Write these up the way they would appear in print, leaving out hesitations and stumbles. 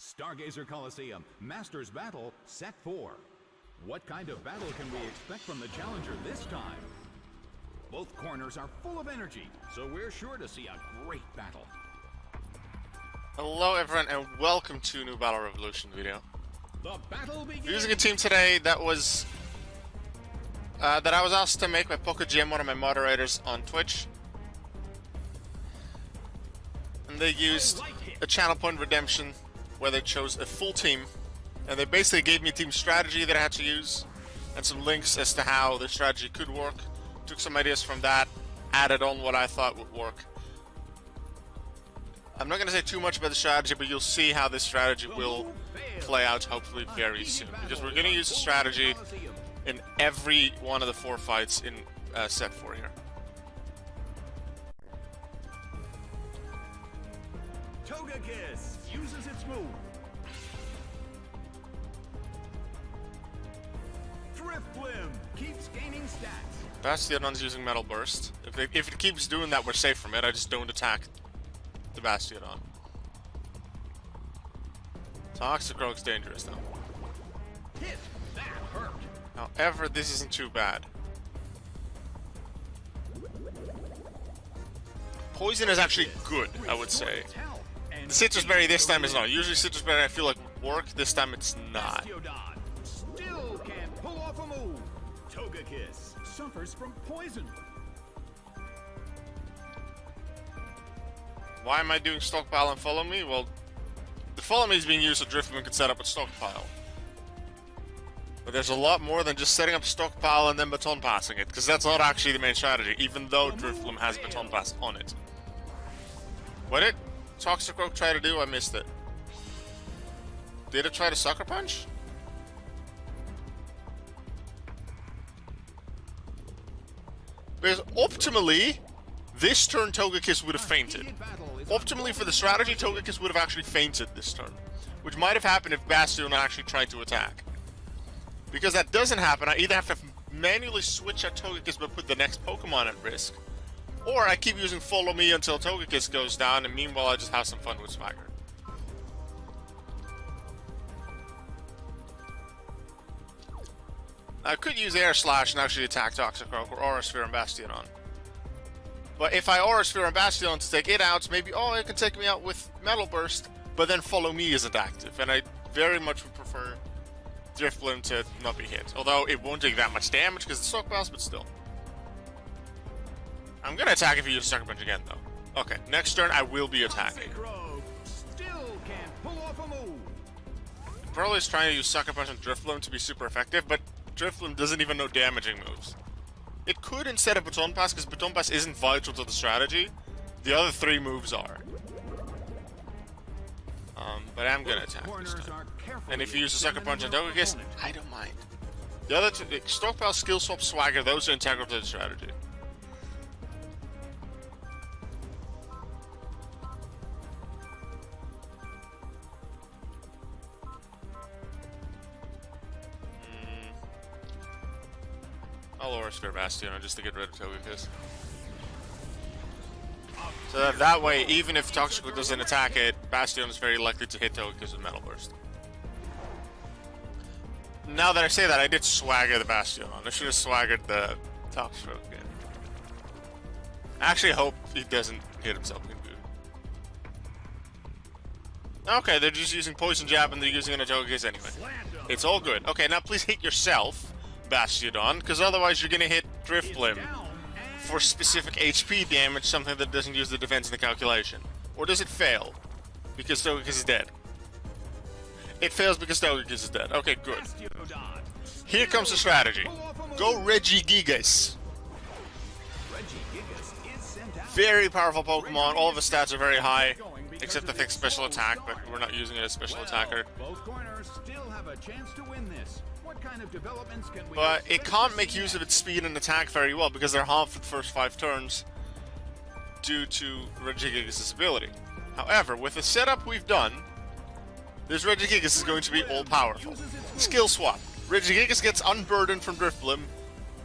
Stargazer Colosseum, Masters Battle, Set 4. What kind of battle can we expect from the challenger this time? Both corners are full of energy, so we're sure to see a great battle. Hello everyone and welcome to a new Battle Revolution video. The battle begins. Using a team today that was that I was asked to make by Pokémon, one of my moderators on Twitch. And they used a channel point redemption where they chose a full team, and they basically gave me a team strategy that I had to use and some links as to how the strategy could work. Took some ideas from that, added on what I thought would work. I'm not going to say too much about the strategy, but you'll see how this strategy will play out hopefully very soon. Because we're going to use the strategy in every one of the 4 fights in set 4 here. Regigigas uses its move. Driftblim keeps gaining stats. Bastion's using Metal Burst. If it keeps doing that, we're safe from it. I just don't attack the Bastion. Toxicroak's dangerous though. Hit! That hurt! However, this isn't too bad. Poison is actually good, I would say. The Citrus Berry this time is not. Usually Citrus Berry I feel like would work, this time it's not. Still can't pull off a move. Togekiss suffers from poison. Why am I doing Stockpile and Follow Me? Well, the Follow Me is being used so Driftblim can set up a Stockpile. But there's a lot more than just setting up Stockpile and then Baton Passing it, because that's not actually the main strategy, even though Driftblim has Baton Pass on it. What did Toxicroak try to do? I missed it. Did it try to Sucker Punch? Because optimally, this turn Togekiss would have fainted. Optimally for the strategy, Togekiss would have actually fainted this turn. Which might have happened if Bastion actually tried to attack. Because that doesn't happen, I either have to manually switch out Togekiss but put the next Pokemon at risk, or I keep using Follow Me until Togekiss goes down, and meanwhile I just have some fun with Swagger. I could use Air Slash and actually attack Toxicroak or Aura Sphere and Bastion. But if I Aura Sphere and Bastion to take it out, maybe, oh, it can take me out with Metal Burst, but then Follow Me isn't active, and I very much would prefer Driftblim to not be hit. Although it won't take that much damage because the Stockpiles, but still. I'm gonna attack if you use Sucker Punch again, though. Okay, next turn I will be attacking. Still can't pull off a move. Probably is trying to use Sucker Punch on Driftblim to be super effective, but Driftblim doesn't even know damaging moves. It could instead of Baton Pass, because Baton Pass isn't vital to the strategy. The other 3 moves are. But I'm gonna attack this time. And if you use a Sucker Punch on Togekiss, I don't mind. The other 2, Stockpile, Skill Swap, Swagger, those are integral to the strategy. I'll Aura Sphere Bastion just to get rid of Togekiss. So that way, even if Toxicroak doesn't attack it, Bastion is very likely to hit Togekiss with Metal Burst. Now that I say that, I did Swagger the Bastion. I should have swaggered the Toxicroak again. I actually hope he doesn't hit himself in boot. Okay, they're just using Poison Jab and they're using it on Togekiss anyway. It's all good. Okay, now please hit yourself, Bastion, because otherwise you're gonna hit Driftblim for specific HP damage, something that doesn't use the defense in the calculation. Or does it fail? Because Togekiss is dead. It fails because Togekiss is dead. Okay, good. Here comes the strategy. Go Regigigas. Very powerful Pokemon. All of his stats are very high, except I think special attack, but we're not using it as special attacker. Both corners still have a chance to win this. What kind of developments can we But it can't make use of its speed and attack very well because they're half the first 5 turns due to Regigigas' ability. However, with the setup we've done, this Regigigas is going to be all-powerful. Skill swap. Regigigas gets unburdened from Driftblim.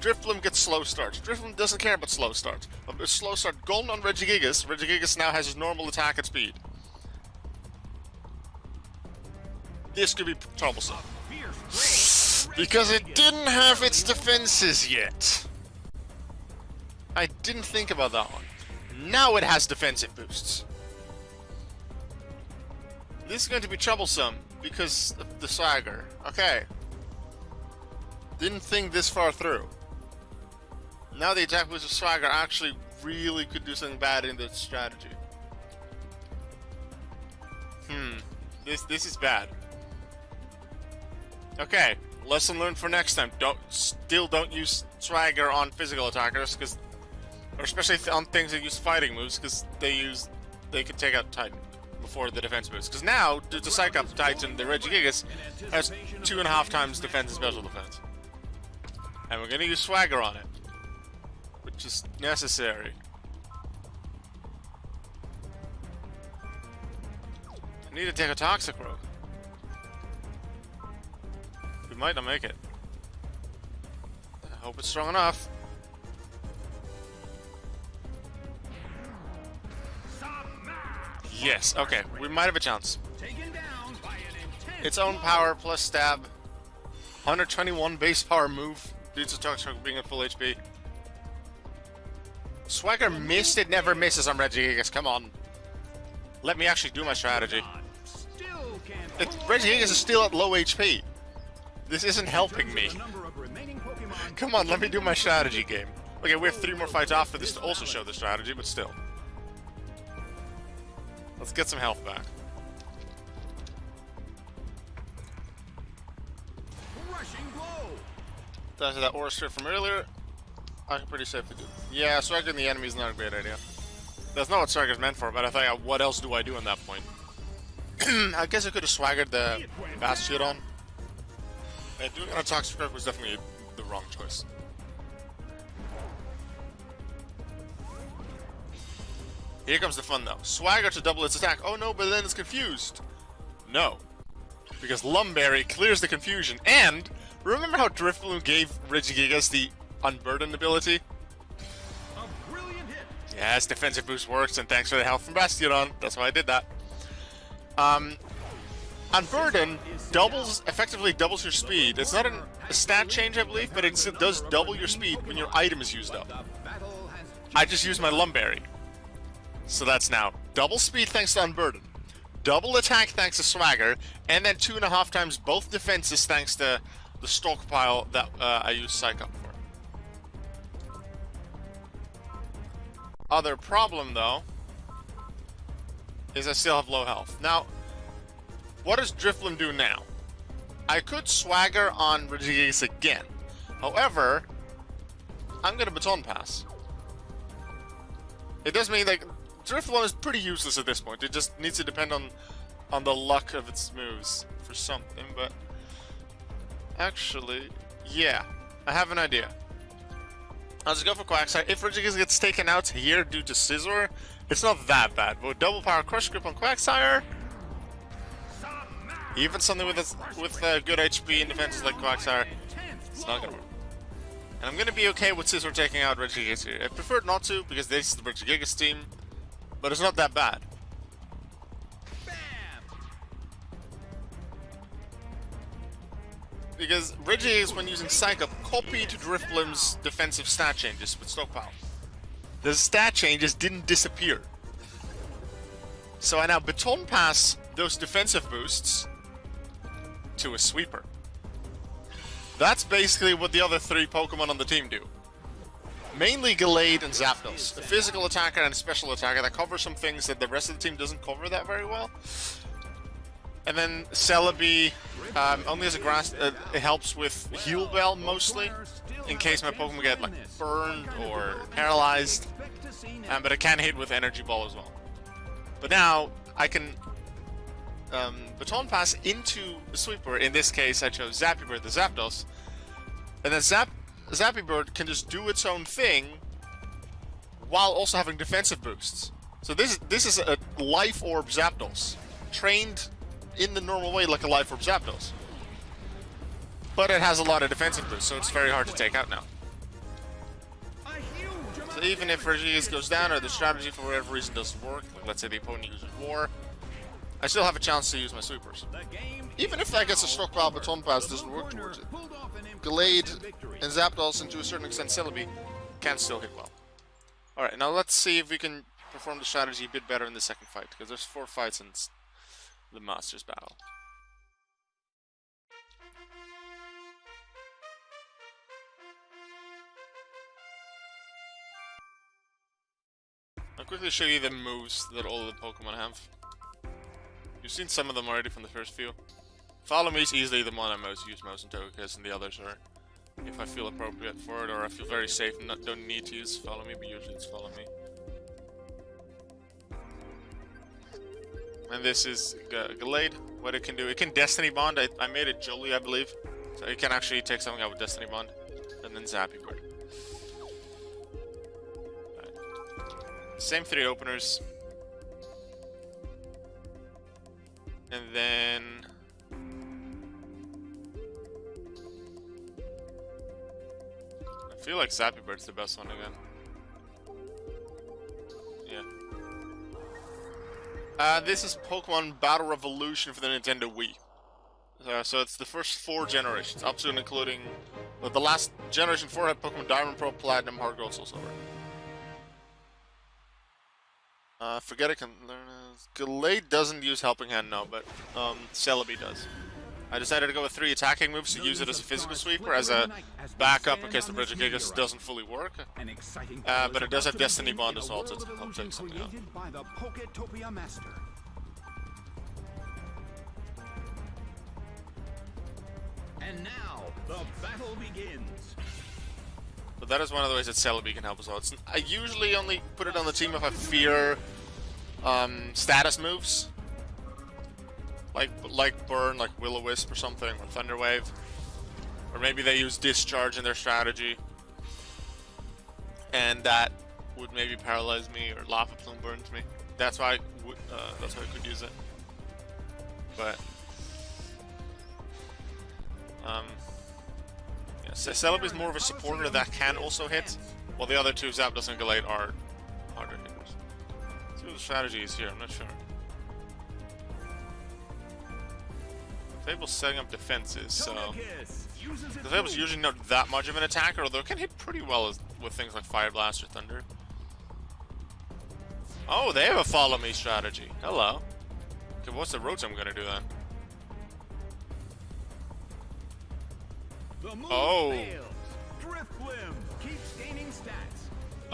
Driftblim gets slow starts. Driftblim doesn't care about slow starts. But with slow start gone on Regigigas, Regigigas now has his normal attack and speed. this could be troublesome. Because it didn't have its defenses yet. I didn't think about that one. Now it has defensive boosts. This is going to be troublesome because of the swagger. Okay. Didn't think this far through. Now the attack boost of swagger actually really could do something bad in the strategy. This is bad. Okay, lesson learned for next time. Don't use swagger on physical attackers, or especially on things that use fighting moves, because they can take out Titan before the defense boost. Because now, due to Psych Up Titan, the Regigigas has 2.5 times defense and special defense. And we're gonna use swagger on it, which is necessary. I need to take a Toxic Rogue. We might not make it. I hope it's strong enough. Yes, okay, we might have a chance. Its own power plus stab. 121 base power move due to Toxic Rogue being at full HP. Swagger missed, it never misses on Regigigas, come on. Let me actually do my strategy. Regigigas is still at low HP. This isn't helping me. Come on, let me do my strategy game. Okay, we have 3 more fights after this to also show the strategy, but still. Let's get some health back. Down to that aura strip from earlier. I can pretty safely do. Yeah, swaggering the enemy is not a great idea. That's not what swagger's meant for, but I think, what else do I do in that point? I guess I could have swaggered the Bastion. And doing it on a Toxic Rogue was definitely the wrong choice. Here comes the fun though. Swagger to double its attack. Oh no, but then it's confused. No. Because Lumberry clears the confusion. And remember how Driftloom gave Regigigas the Unburdened ability? Yes, defensive boost works, and thanks for the help from Bastion. That's why I did that. Unburden effectively doubles your speed. It's not a stat change, I believe, but it does double your speed when your item is used up. I just used my Lumberry. So that's now double speed thanks to Unburden, double attack thanks to Swagger, and then 2.5 times both defenses thanks to the stockpile that I use Psych Up for. Other problem though is I still have low health. Now, what does Drifloom do now? I could Swagger on Regigigas again. However, I'm gonna Baton Pass. It does mean like Drifloom is pretty useless at this point. It just needs to depend on the luck of its moves for something, but actually, yeah, I have an idea. I'll just go for Quagsire. If Regigigas gets taken out here due to Scizor, it's not that bad. But with double power Crush Grip on Quagsire, even something with good HP and defenses like Quagsire, it's not gonna work. And I'm gonna be okay with Scizor taking out Regigigas here. I prefer not to because this is the Regigigas team, but it's not that bad. Because Regigigas, when using Psych Up, copied Drifloom's defensive stat changes with Stockpile. The stat changes didn't disappear. So I now Baton Pass those defensive boosts to a Sweeper. That's basically what the other 3 Pokemon on the team do. Mainly Gallade and Zapdos. A physical attacker and a special attacker that cover some things that the rest of the team doesn't cover that very well. And then Celebi only as a grass, it helps with Heal Bell mostly, in case my Pokemon get like burned or paralyzed. But it can hit with Energy Ball as well. But now I can Baton Pass into the Sweeper. In this case, I chose Zappy Bird, the Zapdos, and then Zappy Bird can just do its own thing while also having defensive boosts. So this is a Life Orb Zapdos, trained in the normal way like a Life Orb Zapdos. But it has a lot of defensive boosts, so it's very hard to take out now. So even if Regigigas goes down or the strategy for whatever reason doesn't work, like let's say the opponent uses War, I still have a chance to use my sweepers. Even if that gets a stockpile baton pass doesn't work towards it. Gallade and Zapdos, and to a certain extent Celebi, can still hit well. Alright, now let's see if we can perform the strategy a bit better in the second fight, because there's 4 fights in the Masters battle. I'll quickly show you the moves that all the Pokemon have. You've seen some of them already from the first few. Follow Me is easily the one I use most in Togekiss, and the others are if I feel appropriate for it, or I feel very safe and don't need to use Follow Me, but usually it's Follow Me. And this is Gallade. What it can do, it can Destiny Bond. I made it Jolie, I believe. So it can actually take something out with Destiny Bond. And then Zappy Bird. Same 3 openers. And then... I feel like Zappy Bird's the best one again. Yeah. This is Pokemon Battle Revolution for the Nintendo Wii. So it's the first 4 generations, up to and including... Well, the last Generation 4 had Pokemon Diamond, Pearl, Platinum, Heart Gold, Soul Silver. Forget it can learn... Gallade doesn't use Helping Hand, no, but Celebi does. I decided to go with 3 attacking moves to use it as a physical sweeper, as a backup in case the Regigigas doesn't fully work. But it does have Destiny Bond as well to help take something out. And now, the battle begins. But that is one of the ways that Celebi can help us out. I usually only put it on the team if I fear status moves. Like Burn, like Will-O-Wisp or something, or Thunder Wave. Or maybe they use Discharge in their strategy. And that would maybe paralyze me, or Lava Plume burns me. That's why I could use it. But yeah, Celebi is more of a supporter that can also hit, while the other 2, Zapdos and Gallade, are harder hitters. Let's see what the strategy is here, I'm not sure. Fable's setting up defenses, so... The Fable's usually not that much of an attacker, although it can hit pretty well with things like Fire Blast or Thunder. Oh, they have a Follow Me strategy. Hello. Okay, what's the Rotom gonna do then? Oh.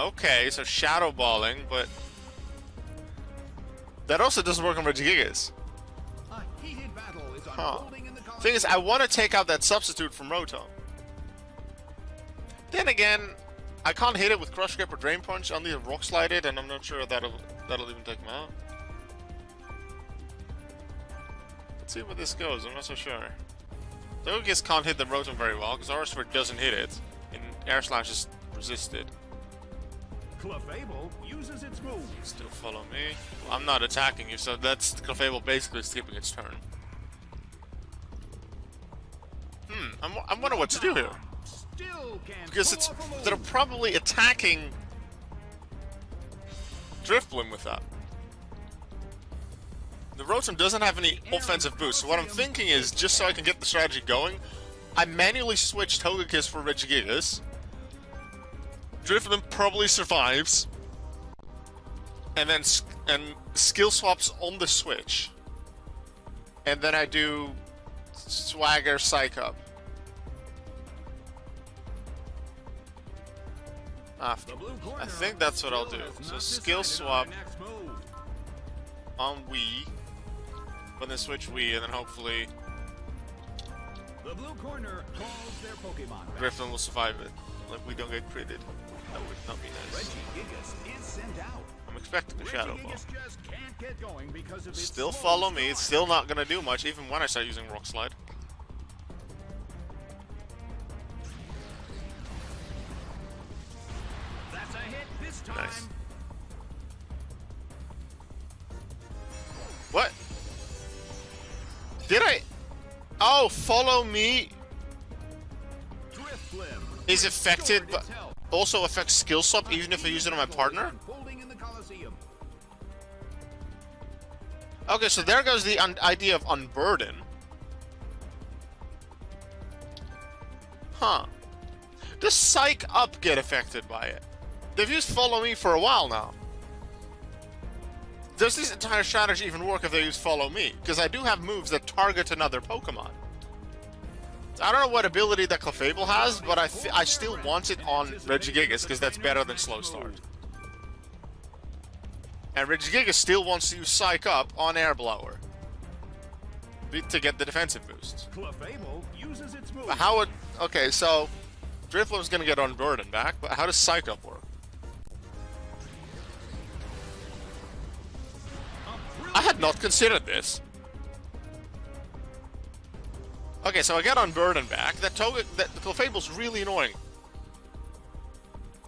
Okay, so Shadow Balling, but... That also doesn't work on Regigigas. Huh. Thing is, I want to take out that substitute from Rotom. Then again, I can't hit it with Crush Grip or Drain Punch. I'll need to Rock Slide it, and I'm not sure that'll even take him out. Let's see where this goes. I'm not so sure. Togekiss can't hit the Rotom very well because Aurosword doesn't hit it, and Air Slash is resisted. Clefable uses its move. Still Follow Me. Well, I'm not attacking you, so that's Clefable basically skipping its turn. I'm wondering what to do here. Because they're probably attacking Drifblim with that. The Rotom doesn't have any offensive boost, so what I'm thinking is, just so I can get the strategy going, I manually switch Togekiss for Regigigas. Drifblim probably survives, and then skill swaps on the switch, and then I do Swagger Psych Up. After. I think that's what I'll do. So skill swap on Wii, but then switch Wii, and then hopefully the blue corner calls their Pokemon. Griffin will survive it. Like we don't get critted. That would not be nice. Regigigas is sent out. I'm expecting a Shadow Ball. Just can't get going because of Still Follow Me. It's still not gonna do much, even when I start using Rock Slide. That's a hit this time. Nice. What? Did I? Oh, Follow Me is affected, but also affects skill swap even if I use it on my partner? Okay, so there goes the idea of Unburden. Huh. Does Psych Up get affected by it? They've used Follow Me for a while now. Does this entire strategy even work if they use Follow Me? Because I do have moves that target another Pokemon. I don't know what ability that Clefable has, but I still want it on Regigigas because that's better than Slow Start. And Regigigas still wants to use Psych Up on Air Blower to get the defensive boost. Clefable uses its move. But how would... Okay, so Drifloom's gonna get Unburden back, but how does Psych Up work? I had not considered this. Okay, so I get Unburden back. That Clefable's really annoying.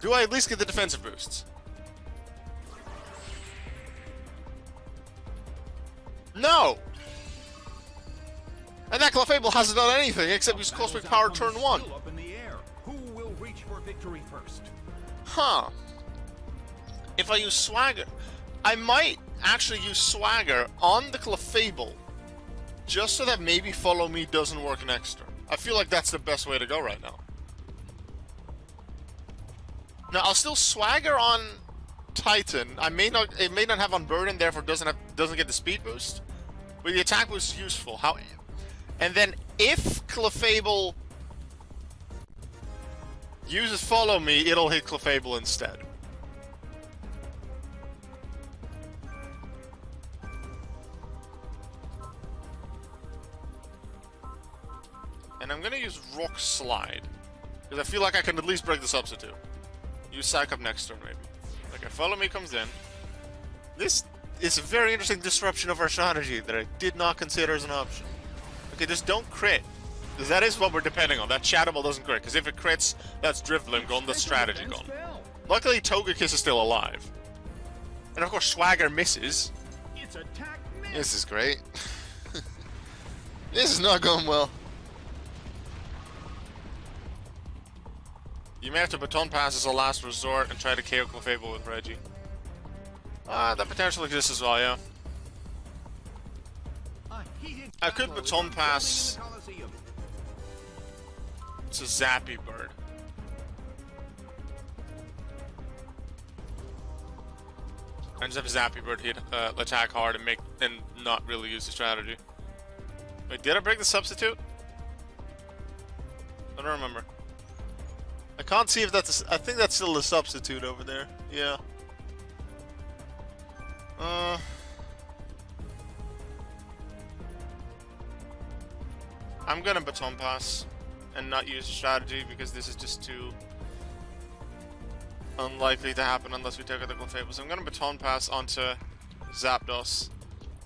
Do I at least get the defensive boosts? No! And that Clefable hasn't done anything except use Cosmic Power turn 1. Up in the air. Who will reach for victory first? Huh. If I use Swagger, I might actually use Swagger on the Clefable just so that maybe Follow Me doesn't work next turn. I feel like that's the best way to go right now. Now I'll still Swagger on Titan. It may not have Unburden, therefore doesn't get the speed boost. But the attack boost is useful. And then if Clefable uses Follow Me, it'll hit Clefable instead. And I'm gonna use Rock Slide, because I feel like I can at least break the substitute. Use Psych Up next turn, maybe. Okay, Follow Me comes in. This is a very interesting disruption of our strategy that I did not consider as an option. Okay, just don't crit. Because that is what we're depending on. That Shadow Ball doesn't crit, because if it crits, that's Drifloom gone, that's strategy gone. Luckily, Togekiss is still alive. And of course, Swagger misses. It's attack miss. This is great. This is not going well. You may have to Baton Pass as a last resort and try to KO Clefable with Reggie. That potential exists as well, yeah. I could Baton Pass to Zappy Bird. And just have Zappy Bird hit attack hard and not really use the strategy. Wait, did I break the substitute? I don't remember. I can't see if that's... I think that's still a substitute over there. Yeah. I'm gonna Baton Pass and not use a strategy because this is just too unlikely to happen unless we take out the Clefable. So I'm gonna Baton Pass onto Zapdos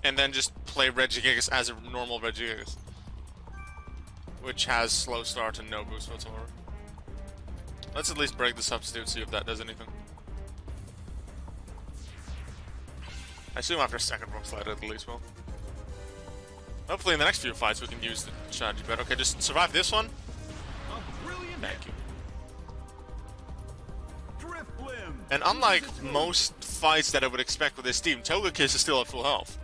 and then just play Regigigas as a normal Regigigas, which has slow start and no boost whatsoever. Let's at least break the substitute, see if that does anything. I assume after a second Rock Slide at least will. Hopefully in the next few fights we can use the strategy better. Okay, just survive this one. Thank you. And unlike most fights that I would expect with this team, Togekiss is still at full health.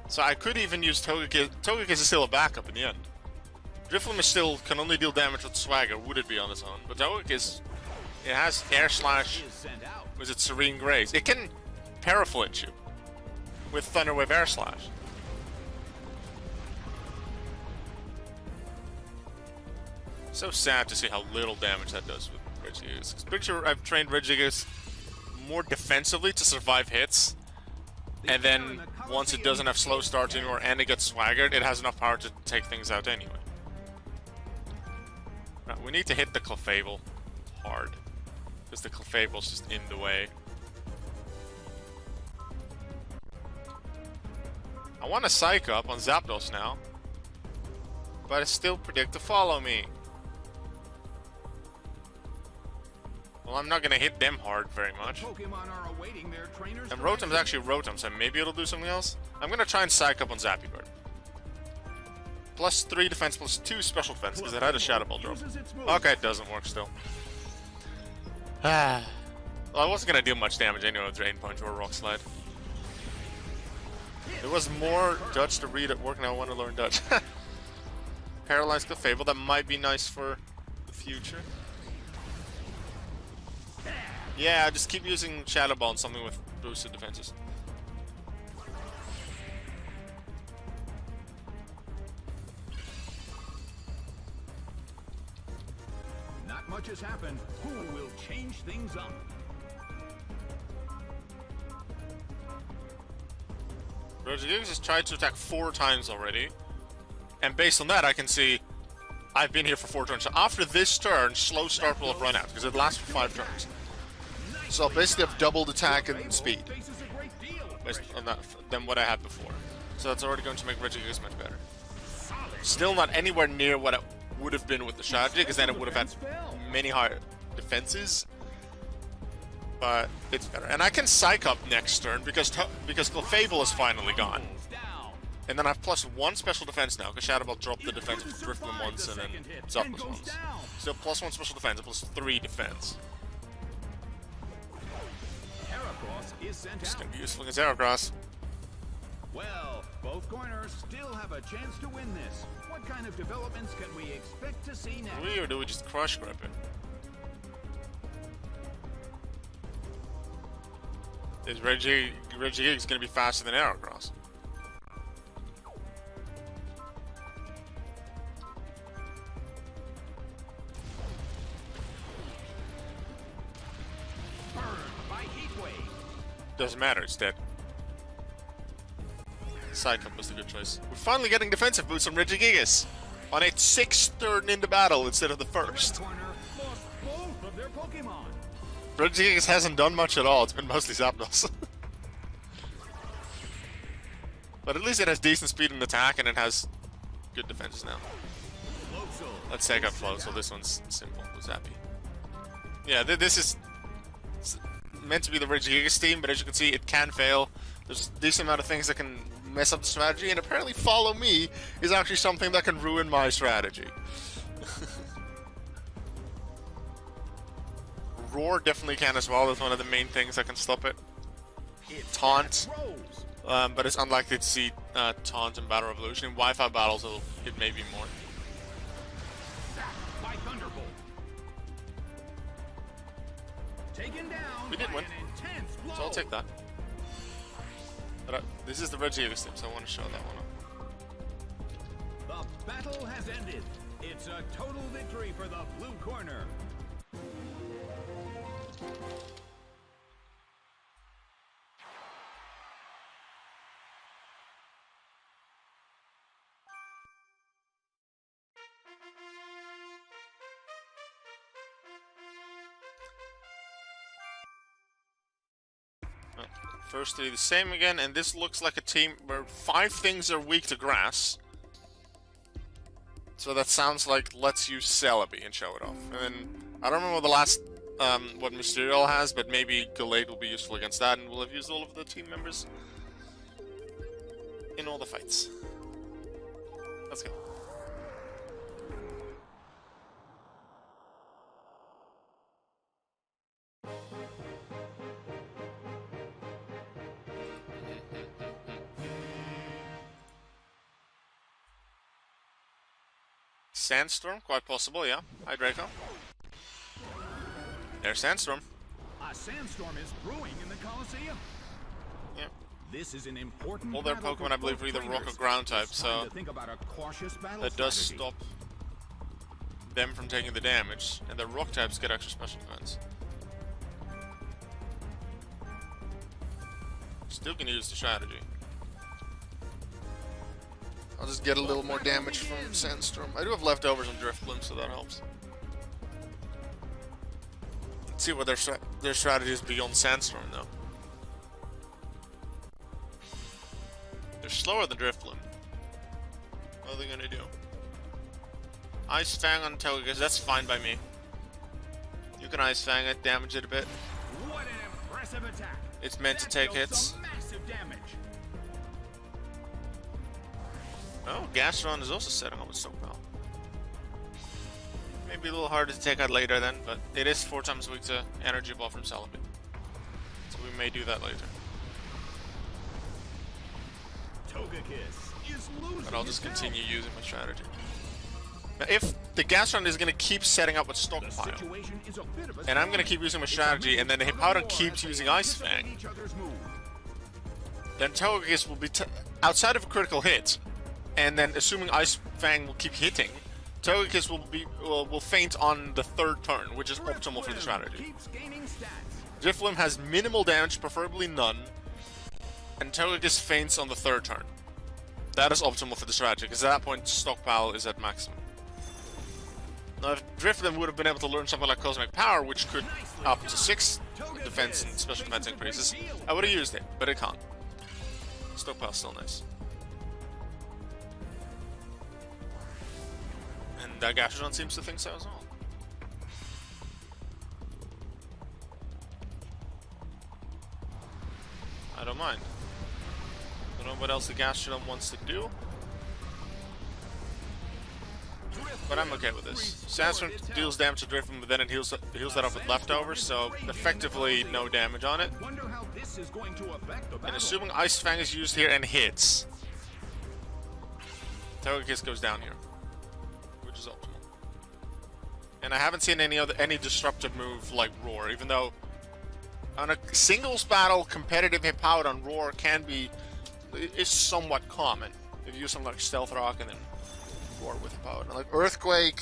So I could even use Togekiss. Togekiss is still a backup in the end. Drifloom is still can only deal damage with Swagger, would it be on its own? But Togekiss, it has Air Slash. Was it Serene Grace? It can Paraflinch you with Thunder Wave Air Slash. So sad to see how little damage that does with Regigigas. Picture I've trained Regigigas more defensively to survive hits, and then once it doesn't have slow start anymore and it gets swaggered, it has enough power to take things out anyway. Right, we need to hit the Clefable hard, because the Clefable's just in the way. I want to Psych Up on Zapdos now, but I still predict to Follow Me. Well, I'm not gonna hit them hard very much. And Rotom's actually Rotom, so maybe it'll do something else. I'm gonna try and Psych Up on Zappy Bird. Plus 3 defense, plus 2 special defense, because it had a Shadow Ball drop. Okay, it doesn't work still. Well, I wasn't gonna deal much damage anyway with Drain Punch or Rock Slide. There was more Dutch to read at work, now I want to learn Dutch. Paralyzed Clefable, that might be nice for the future. Yeah, just keep using Shadow Ball on something with boosted defenses. Not much has happened. Who will change things up? Regigigas has tried to attack 4 times already. And based on that, I can see I've been here for 4 turns. So after this turn, slow start will have run out, because it lasts for 5 turns. So I'll basically have doubled attack and speed based on that than what I had before. So that's already going to make Regigigas much better. Still not anywhere near what it would have been with the strategy, because then it would have had many higher defenses. But it's better. And I can Psych Up next turn because Clefable is finally gone. And then I have +1 special defense now, because Shadow Ball dropped the defense of Driftbloom once and then it's up once. Still +1 special defense and +3 defense. It's gonna be useful against Heracross. Well, both corners still have a chance to win this. What kind of developments can we expect to see next? Or do we just Crush Grip it? Is Regigigas gonna be faster than Heracross? Doesn't matter, it's dead. Psych Up was the good choice. We're finally getting defensive boots on Regigigas on its 6th turn into battle instead of the 1st. Regigigas hasn't done much at all, it's been mostly Zapdos. But at least it has decent speed and attack, and it has good defenses now. Let's take out Floatzel, this one's simple, Zappy. Yeah, this is meant to be the Regigigas team, but as you can see, it can fail. There's a decent amount of things that can mess up the strategy, and apparently Follow Me is actually something that can ruin my strategy. Roar definitely can as well, that's one of the main things that can stop it. Taunt, but it's unlikely to see Taunt in Battle Revolution. In Wi-Fi battles, it may be more. We did win, so I'll take that. But this is the Regigigas team, so I want to show that one off. The battle has ended. It's a total victory for the blue corner. First 3 the same again, and this looks like a team where 5 things are weak to grass. So that sounds like let's use Celebi and show it off. And then, I don't remember the last, what Mysterial has, but maybe Gallade will be useful against that, and we'll have used all of the team members in all the fights. Let's go. Sandstorm, quite possible, yeah. Hi, Draco. There's Sandstorm. A sandstorm is brewing in the Colosseum. Yeah. This is an important. All their Pokemon, I believe, are either Rock or Ground type, so that does stop them from taking the damage, and the Rock types get extra special defense. Still gonna use the strategy. I'll just get a little more damage from Sandstorm. I do have leftovers on Driftbloom, so that helps. Let's see what their strategy is beyond Sandstorm, though. They're slower than Driftbloom. What are they gonna do? Ice Fang on Togekiss, that's fine by me. You can Ice Fang it, damage it a bit. What an impressive attack. It's meant to take hits. Massive damage. Oh, Gastron is also setting up with Stockpile. Maybe a little harder to take out later then, but it is 4 times weak to Energy Ball from Celebi. So we may do that later. But I'll just continue using my strategy. Now, if the Gastrodon is going to keep setting up with Stockpile, and I'm going to keep using my strategy, and then the Hippowdon keeps using Ice Fang, then Togekiss will be outside of a critical hit, and then assuming Ice Fang will keep hitting, Togekiss will faint on the third turn, which is optimal for the strategy. Drifloon has minimal damage, preferably none, and Togekiss faints on the third turn. That is optimal for the strategy, because at that point, Stockpile is at maximum. Now, if Drifloon would have been able to learn something like Cosmic Power, which could up to 6 defense and special defense increases, I would have used it, but it can't. Stockpile's still nice. And Gastrodon seems to think so as well. I don't mind. I don't know what else the Gastrodon wants to do, but I'm okay with this. Sandstorm deals damage to Drifloon, but then it heals that up with leftovers, so effectively no damage on it. And assuming Ice Fang is used here and hits, Togekiss goes down here, which is optimal. And I haven't seen any disruptive move like Roar, even though on a singles battle, competitive Hippowdon Roar is somewhat common. If you use something like Stealth Rock and then Roar with Hippowdon. Like Earthquake,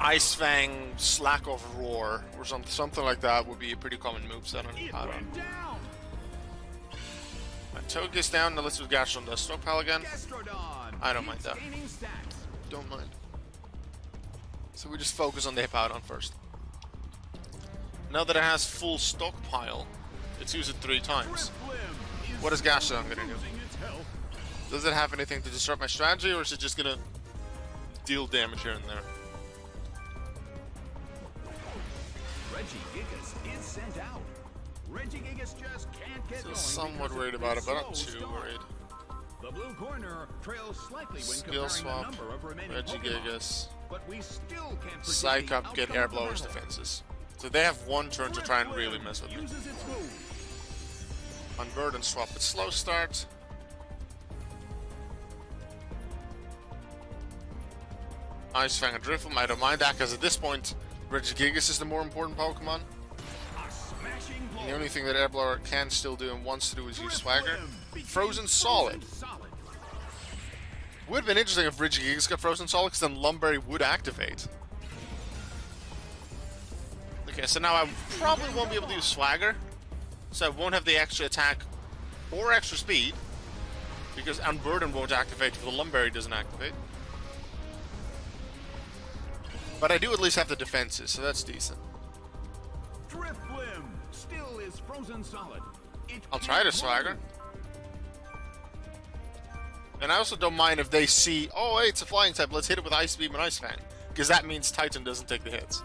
Ice Fang, Slack of Roar, or something like that would be a pretty common moveset on Hippowdon. Togekiss down, now let's do Gastrodon does Stockpile again. I don't mind that. Don't mind. So we just focus on the Hippowdon first. Now that it has full Stockpile, it's used it 3 times. What is Gastrodon gonna do? Does it have anything to disrupt my strategy, or is it just gonna deal damage here and there? Regigigas is sent out. Regigigas just can't get So going. somewhat worried about it, but not too worried. The blue corner trails slightly when Skill comparing swap, the number of remaining Regigigas, Pokemon, but we still can't predict Psych the Up, get outcome Air of the Blowers battle. defenses. So they have 1 turn to try and really mess with me. Uses its move. Unburden, swap with Slow Start. Ice Fang and Drifloon, I don't mind that, because at this point, Regigigas is the more important Pokemon. A smashing blow. The only thing that Air Blower can still do and wants to do is use Swagger. Frozen Solid. Would have been interesting if Regigigas got Frozen Solid, because then Lumberry would activate. Okay, so now I probably won't be able to use Swagger, so I won't have the extra attack or extra speed, because Unburden won't activate if the Lumberry doesn't activate. But I do at least have the defenses, so that's decent. Drifloon still is frozen solid. I'll try to Swagger. And I also don't mind if they see, oh hey, it's a flying type, let's hit it with Ice Beam and Ice Fang, because that means Titan doesn't take the hits.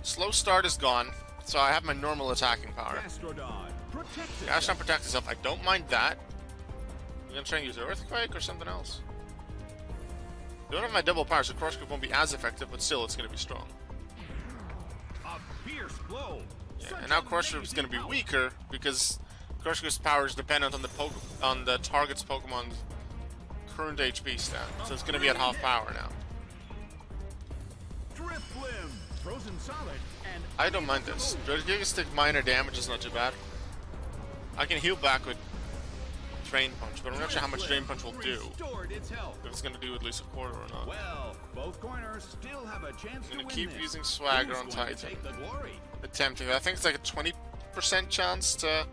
Slow Start is gone, so I have my normal attacking power. Gastrodon protects itself, I don't mind that. I'm gonna try and use Earthquake or something else. I don't have my double power, so Crush Grip won't be as effective, but still it's gonna be strong. A fierce blow. Yeah, and now Crush Grip is gonna be weaker because Crush Grip's power is dependent on the target's Pokemon's current HP stat, so it's gonna be at half power now. Drifloon, frozen solid, and I don't mind this. Regigigas take minor damage is not too bad. I can heal back with Drain Punch, but I'm not sure how much Drain Punch will do. If it's gonna do at least a quarter or not. Well, both corners still have a chance I'm to gonna win keep this. using Swagger on Who's going to Titan. take the glory? Attempting. I think it's like a 20% chance to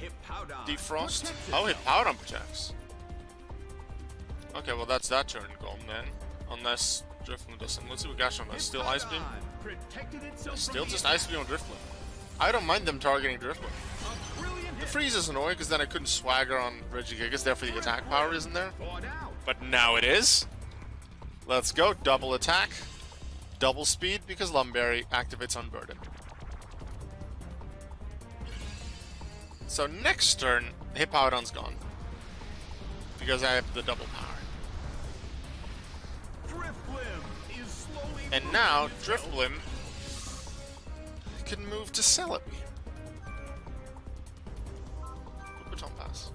Hippowdon defrost. protects Oh, itself. Hippowdon protects. Okay, well that's that turn gone then. Unless Drifloon doesn't. Let's see what Gastrodon does. Still Ice Beam? Hippowdon protected itself Still from just the Ice Beam on Drifloon. I don't mind them targeting Drifloon. A brilliant The hit. freeze is annoying because then I couldn't Swagger on Regigigas, therefore the attack power isn't there. Fought out. But now it is. Let's go. Double attack. Double speed because Lumberry activates Unburden. So next turn, Hippowdon's gone. Because I have the double power. Drifloon is slowly And now, proving itself. Drifloon can move to Celebi. Baton Pass.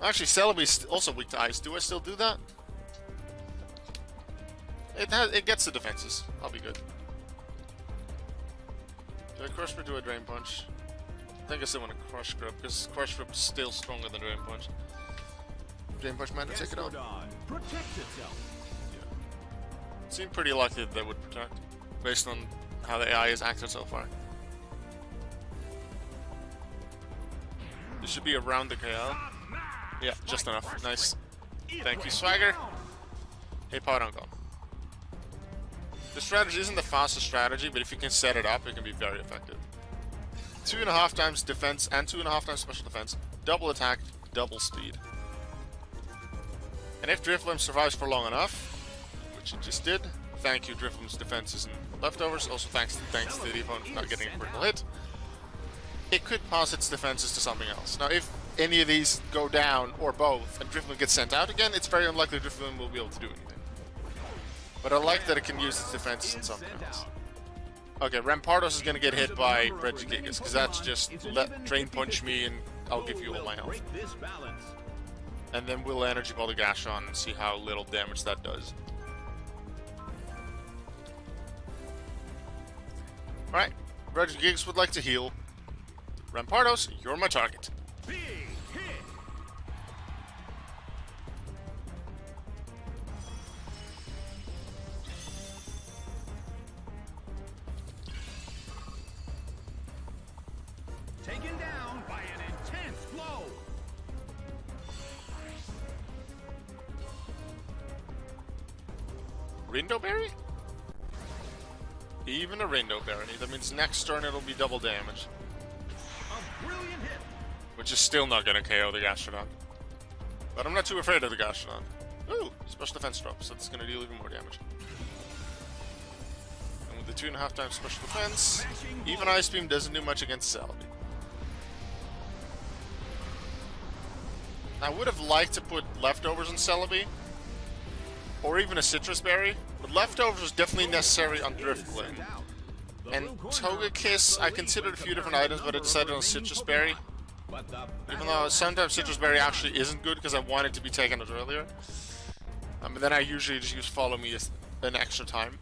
Actually, Celebi's also weak to ice. Do I still do that? It gets the defenses. I'll be good. Do I Crush or do I Drain Punch? I think I still want to Crush Grip, because Crush Grip is still stronger than Drain Punch. Drain Punch might take it out. Yeah. Seemed pretty likely that they would protect, based on how the AI has acted so far. This should be around the KO. Yeah, just enough. Nice. Thank you, Swagger. Hey, Poduncle. The strategy isn't the fastest strategy, but if you can set it up, it can be very effective. 2.5 times defense and 2.5 times special defense, double attack, double speed. And if Drifloon survives for long enough, which it just did, thank you Drifloon's defenses and leftovers, also thanks to the opponent for not getting a critical hit, it could pass its defenses to something else. Now if any of these go down, or both, and Drifloon gets sent out again, it's very unlikely Drifloon will be able to do anything. But I like that it can use its defenses in something else. Okay, Rampardos is going to get hit by Regigigas, because that's just Drain Punch me and I'll give you all my health. And then we'll Energy Ball the Gashon and see how little damage that does. Alright, Regigigas would like to heal. Rampardos, you're my target. Big hit. Taken down by an intense blow. Rindo Berry? Even a Rindo Berry. That means next turn it'll be double damage. A brilliant hit. Which is still not gonna KO the Gastrodon. But I'm not too afraid of the Gastrodon. Ooh, special defense drop, so it's gonna deal even more damage. And with the 2.5 times special defense, even Ice Beam doesn't do much against Celebi. I would have liked to put leftovers on Celebi, or even a Citrus Berry, but leftovers was definitely necessary on Drifloon. And Togekiss, I considered a few different items, but I decided on Citrus Berry. Even though sometimes Citrus Berry actually isn't good because I wanted to be taken out earlier. And then I usually just use Follow Me as an extra time.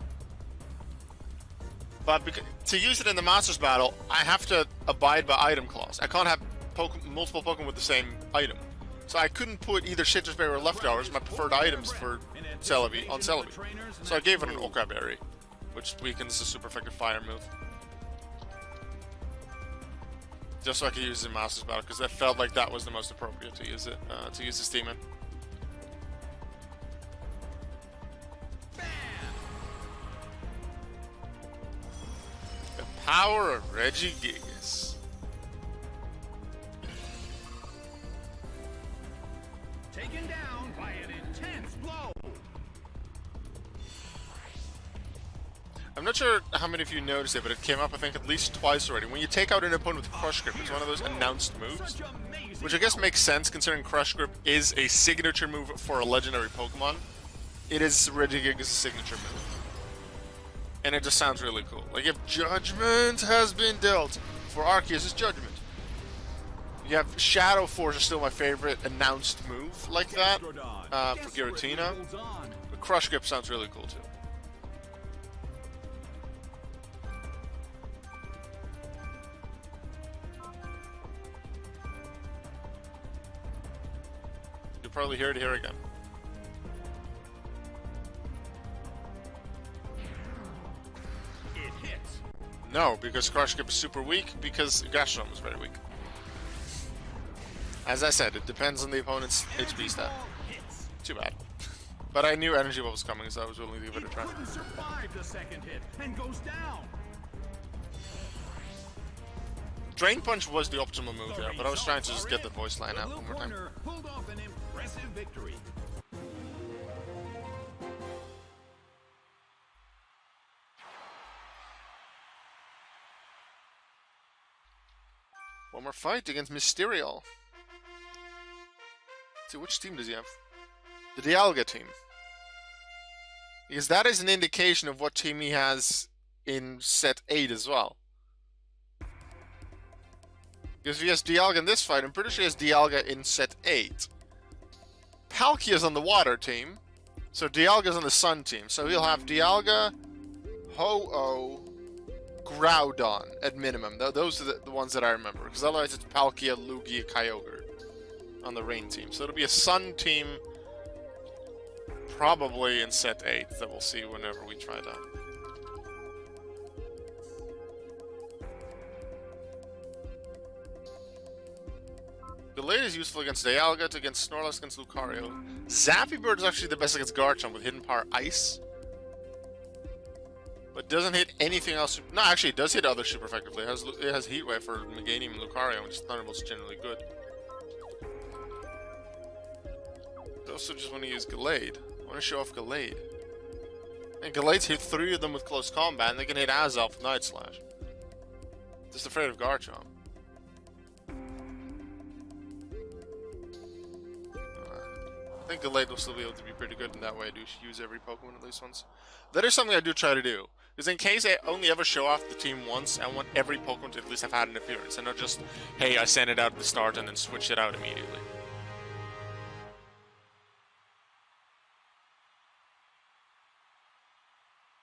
But to use it in the Masters Battle, I have to abide by item clause. I can't have multiple Pokemon with the same item. So I couldn't put either Citrus Berry or Leftovers, my preferred items for Celebi, on Celebi. So I gave it an Oka Berry, which weakens the super effective fire move. Just so I could use it in Masters Battle, because I felt like that was the most appropriate to use it, to use this team in. The power of Regigigas. Taken down by an intense blow. I'm not sure how many of you noticed it, but it came up, I think, at least twice already. When you take out an opponent with Crush Grip, it's one of those announced moves. Which I guess makes sense, considering Crush Grip is a signature move for a legendary Pokemon. It is Regigigas' signature move. And it just sounds really cool. Like, if Judgment has been dealt, for Arceus, it's Judgment. You have Shadow Force is still my favorite announced move like that, for Giratina. But Crush Grip sounds really cool, too. You'll probably hear it here again. It hits. No, because Crush Grip is super weak, because Gastrodon was very weak. As I said, it depends on the opponent's HP stat. Too bad. But I knew Energy Ball was coming, so I was willing to give it a try. Couldn't survive the second hit and goes down. Drain Punch was the optimal move there, but I was trying to just get the voice line out one more time. Pulled off an impressive victory. One more fight against Mysterial. See, which team does he have? The Dialga team. Because that is an indication of what team he has in set 8 as well. Because if he has Dialga in this fight, I'm pretty sure he has Dialga in set 8. Palkia's on the water team, so Dialga's on the sun team. So he'll have Dialga, Ho-Oh, Groudon at minimum. Those are the ones that I remember. Because otherwise it's Palkia, Lugia, Kyogre on the rain team. So it'll be a sun team probably in set 8 that we'll see whenever we try that. Gallade is useful against Dialga, against Snorlax, against Lucario. Zappy Bird is actually the best against Garchomp with Hidden Power Ice. But doesn't hit anything else. No, actually, it does hit other super effectively. It has Heat Wave for Meganium and Lucario, which Thunderbolt's generally good. I also just want to use Gallade. I want to show off Gallade. And Gallade's hit 3 of them with Close Combat, and they can hit Azelf with Night Slash. Just afraid of Garchomp. I think Gallade will still be able to be pretty good in that way. I do use every Pokemon at least once. That is something I do try to do. Because in case I only ever show off the team once, I want every Pokemon to at least have had an appearance. And not just, hey, I sent it out at the start and then switch it out immediately.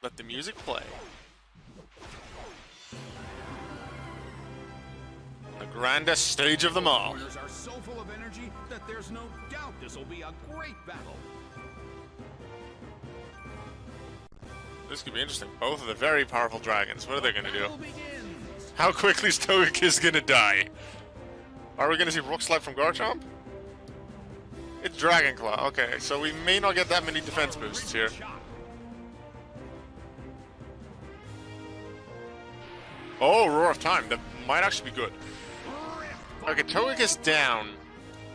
Let the music play. The grandest stage of them all. Corners are so full of energy that there's no doubt this will be a great battle. This could be interesting. Both of the very powerful dragons. What are they going to do? Begins. How quickly is Togekiss going to die? Are we going to see Rook Slide from Garchomp? It's Dragon Claw. Okay, so we may not get that many defense boosts here. Oh, Roar of Time. That might actually be good. Okay, Togekiss down.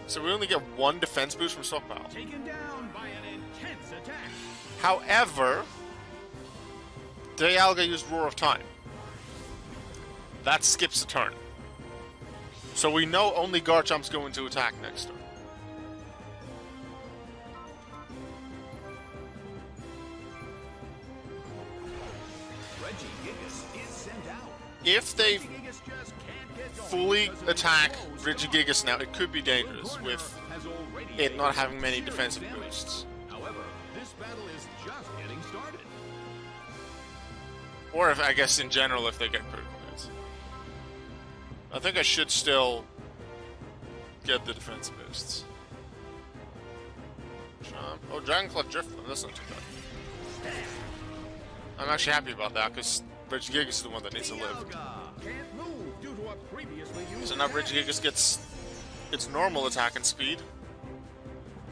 So we only get 1 defense boost from Stockpile. Taken down by an intense attack. However, Dialga used Roar of Time. That skips a turn. So we know only Garchomp's going to attack next turn. Regigigas is sent out. If they Regigigas just can't get going fully because it attack knows Regigigas now, it could be dangerous corner with has already it not taken having many serious defensive damage. boosts. However, this battle is just getting started. Or if, I guess in general, if they get critical hits. I think I should still get the defense boosts. Jump. Oh, Dragon Claw Drift. That's not too bad. I'm actually happy about that, because Regigigas is the one that needs to live. Can't move due to a previously used So now Regigigas gets its normal attack and speed.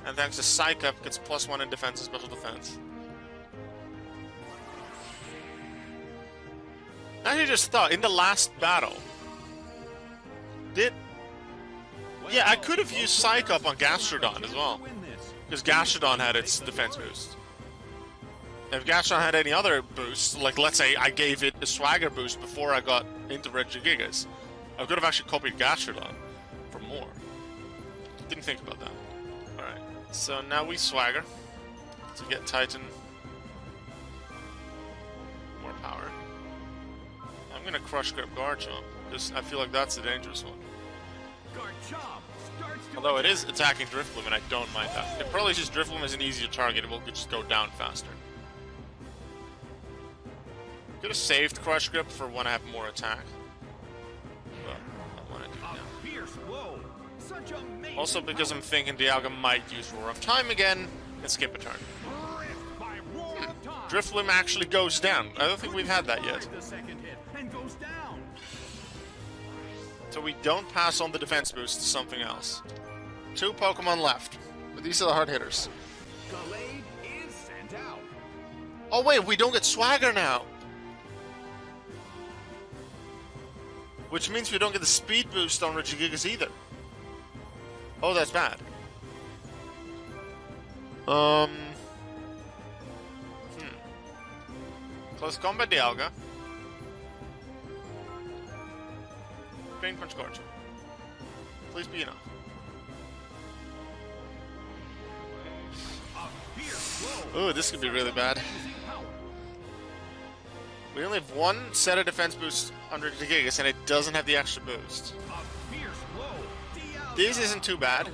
And thanks to Psych Up, gets +1 in defense and special defense. I actually just thought, in the last battle, yeah, I could have used Psych Up on Gastrodon as well. Because Gastrodon had its defense boost. If Gastrodon had any other boosts, like let's say I gave it a Swagger boost before I got into Regigigas, I could have actually copied Gastrodon for more. Didn't think about that. Alright, so now we Swagger to get Titan more power. I'm gonna Crush Grip Garchomp, because I feel like that's a dangerous one. Although it is attacking Drifloom, and I don't mind that. It probably just Drifloom is an easier target, it will just go down faster. Could have saved Crush Grip for when I have more attack. But I want to do it now. Also because I'm thinking Dialga might use Roar of Time again and skip a turn. Drifloom actually goes down. I don't think we've had that yet. So we don't pass on the defense boost to something else. 2 Pokemon left, but these are the hard hitters. Gallade is sent out. Oh wait, we don't get Swagger now! Which means we don't get the speed boost on Regigigas either. Oh, that's bad. Close Combat Dialga. Drain Punch Garchomp. Please be enough. Ooh, this could be really bad. We only have 1 set of defense boosts under Regigigas, and it doesn't have the extra boost. This isn't too bad.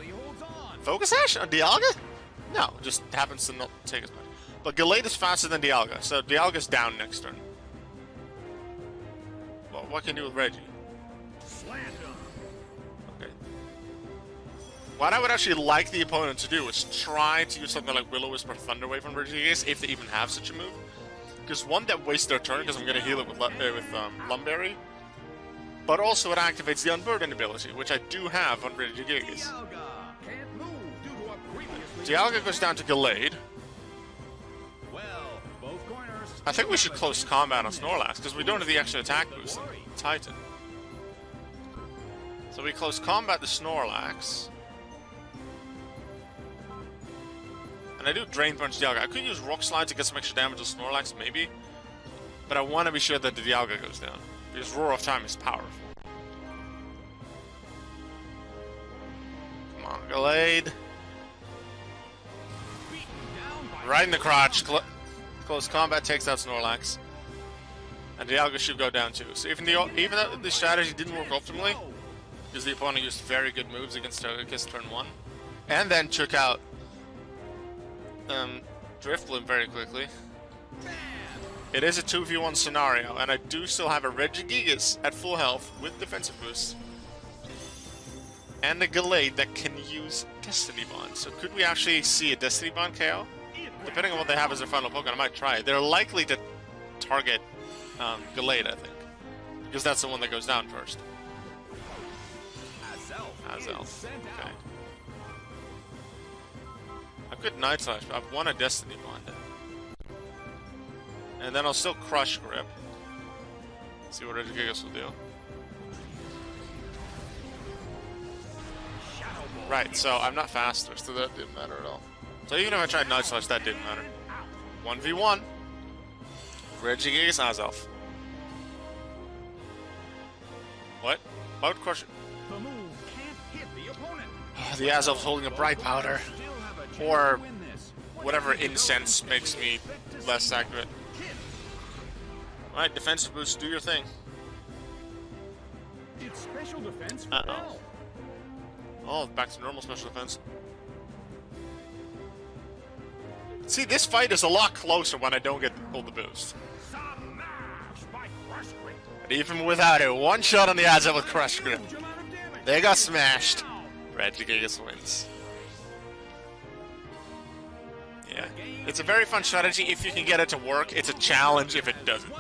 Focus Sash on Dialga? No, it just happens to not take as much. But Gallade is faster than Dialga, so Dialga's down next turn. Well, what can you do with Reggie? Okay. What I would actually like the opponent to do is try to use something like Will-O-Wisp or Thunder Wave on Regigigas, if they even have such a move. Because one, that wastes their turn, because I'm going to heal it with Lumberry. But also it activates the Unburden ability, which I do have on Regigigas. Dialga goes down to Gallade. I think we should close combat on Snorlax, because we don't have the extra attack boost on Titan. So we close combat the Snorlax. And I do Drain Punch Dialga. I could use Rock Slide to get some extra damage on Snorlax, maybe. But I want to be sure that the Dialga goes down, because Roar of Time is powerful. Come on, Gallade. Right in the crotch. Close combat takes out Snorlax. And Dialga should go down too. So even though the strategy didn't work optimally, because the opponent used very good moves against Togekiss turn 1, and then took out Drifblim very quickly, it is a 2v1 scenario, and I do still have a Regigigas at full health with defensive boost. And a Gallade that can use Destiny Bond. So could we actually see a Destiny Bond KO? Depending on what they have as their final Pokemon, I might try it. They're likely to target Gallade, I think. Because that's the one that goes down first. Azel. Okay. I could Night Slash, but I've won a Destiny Bond. And then I'll still Crush Grip. See what Regigigas will do. Right, so I'm not faster, so that didn't matter at all. So even if I tried Night Slash, that didn't matter. 1v1. Regigigas Azelf. What? Why would Crush... The Azelf's holding a Bright Powder. Or whatever incense makes me less accurate. Alright, defensive boost, do your thing. Uh-oh. Oh, back to normal special defense. See, this fight is a lot closer when I don't get all the boost. And even without it, one shot on the Azel with Crush Grip. They got smashed. Regigigas wins. Yeah. It's a very fun strategy if you can get it to work. It's a challenge if it doesn't.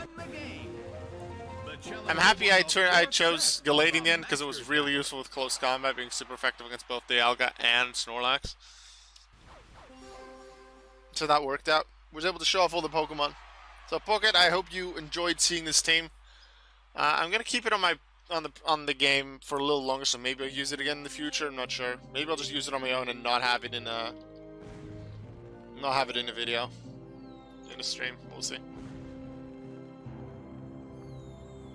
I'm happy I chose Gallade in the end, because it was really useful with close combat, being super effective against both Dialga and Snorlax. So that worked out. Was able to show off all the Pokemon. So Pocket, I hope you enjoyed seeing this team. I'm gonna keep it on the game for a little longer, so maybe I'll use it again in the future. I'm not sure. Maybe I'll just use it on my own and not have it in a video, in a stream. We'll see.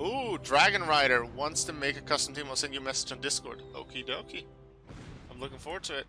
Ooh, Dragon Rider wants to make a custom team. I'll send you a message on Discord. Okie dokie. I'm looking forward to it.